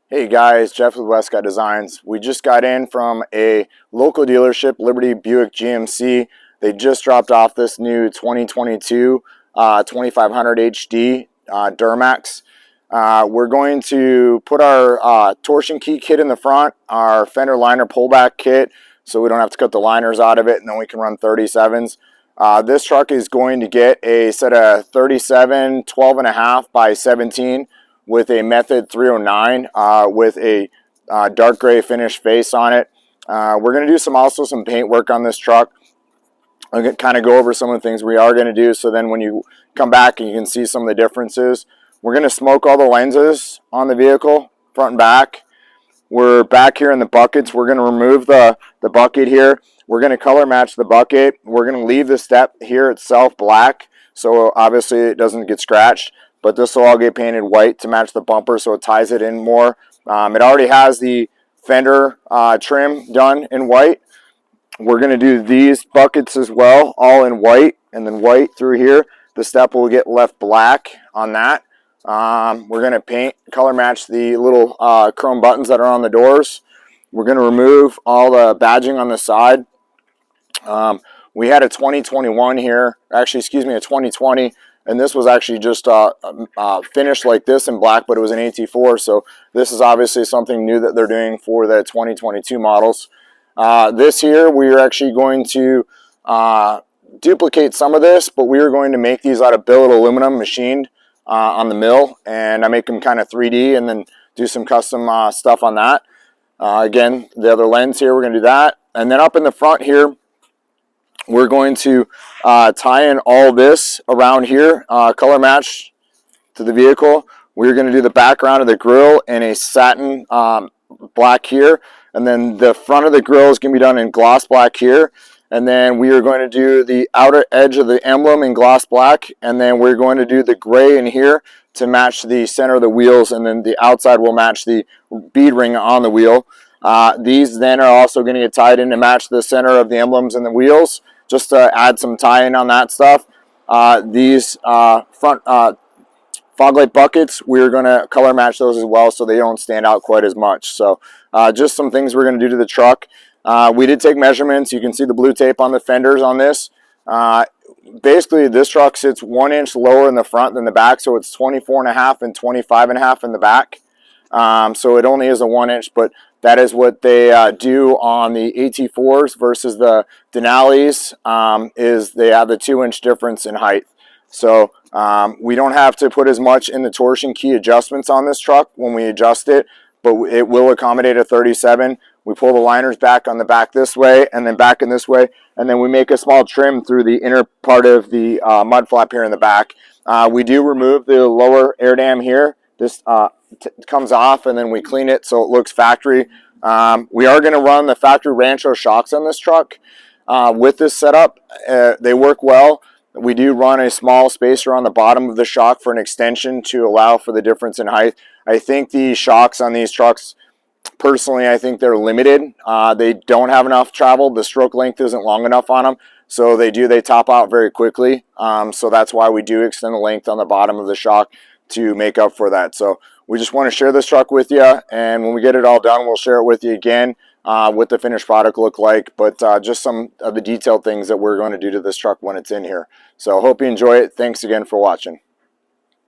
Hey guys, Jeff with Westcott Designs. We just got in from a local dealership, Liberty Buick GMC. They just dropped off this new 2022 2500 HD Duramax. We're going to put our torsion key kit in the front, our fender liner pullback kit, so we don't have to cut the liners out of it, and then we can run 37s. This truck is going to get a set of 37 12.5 by 17 with a Method 309 with a dark gray finish face on it. We're going to do some paint work on this truck. I'll kind of go over some of the things we are going to do, so then when you come back and you can see some of the differences. We're going to smoke all the lenses on the vehicle, front and back. We're back here in the buckets. We're going to remove the bucket here. We're going to color match the bucket. We're going to leave the step here itself black, so obviously it doesn't get scratched. But this will all get painted white to match the bumper, so it ties it in more. It already has the fender trim done in white. We're going to do these buckets as well, all in white, and then white through here. The step will get left black on that. We're going to color match the little chrome buttons that are on the doors. We're going to remove all the badging on the side. We had a 2021 here, actually, excuse me, a 2020. And this was actually just finished like this in black, but it was an AT4. So this is obviously something new that they're doing for the 2022 models. This here, we are actually going to duplicate some of this, but we are going to make these out of billet aluminum machined on the mill. And I make them kind of 3D and then do some custom stuff on that. Again, the other lens here, we're going to do that. And then up in the front here, we're going to tie in all this around here, color match to the vehicle. We're going to do the background of the grille in a satin black here. And then the front of the grille is going to be done in gloss black here. And then we are going to do the outer edge of the emblem in gloss black. And then we're going to do the gray in here to match the center of the wheels. And then the outside will match the bead ring on the wheel. These then are also going to get tied in to match the center of the emblems and the wheels, just to add some tie-in on that stuff. These front fog light buckets, we're going to color match those as well so they don't stand out quite as much. So just some things we're going to do to the truck. We did take measurements. You can see the blue tape on the fenders on this. Basically, this truck sits 1 inch lower in the front than the back, so it's 24.5 and 25.5 in the back. So it only is a 1 inch, but that is what they do on the AT4s versus the Denali's, is they have the 2 inch difference in height. So we don't have to put as much in the torsion key adjustments on this truck when we adjust it, but it will accommodate a 37. We pull the liners back on the back this way and then back in this way, and then we make a small trim through the inner part of the mud flap here in the back. We do remove the lower air dam here. This comes off, and then we clean it so it looks factory. We are going to run the factory Rancho shocks on this truck. With this setup, they work well. We do run a small spacer on the bottom of the shock for an extension to allow for the difference in height. I think the shocks on these trucks, personally, I think they're limited. They don't have enough travel. The stroke length isn't long enough on them, so they top out very quickly. So that's why we do extend the length on the bottom of the shock to make up for that. So we just want to share this truck with you, and when we get it all done, we'll share it with you again, what the finished product look like, but just some of the detailed things that we're going to do to this truck when it's in here. So hope you enjoy it. Thanks again for watching.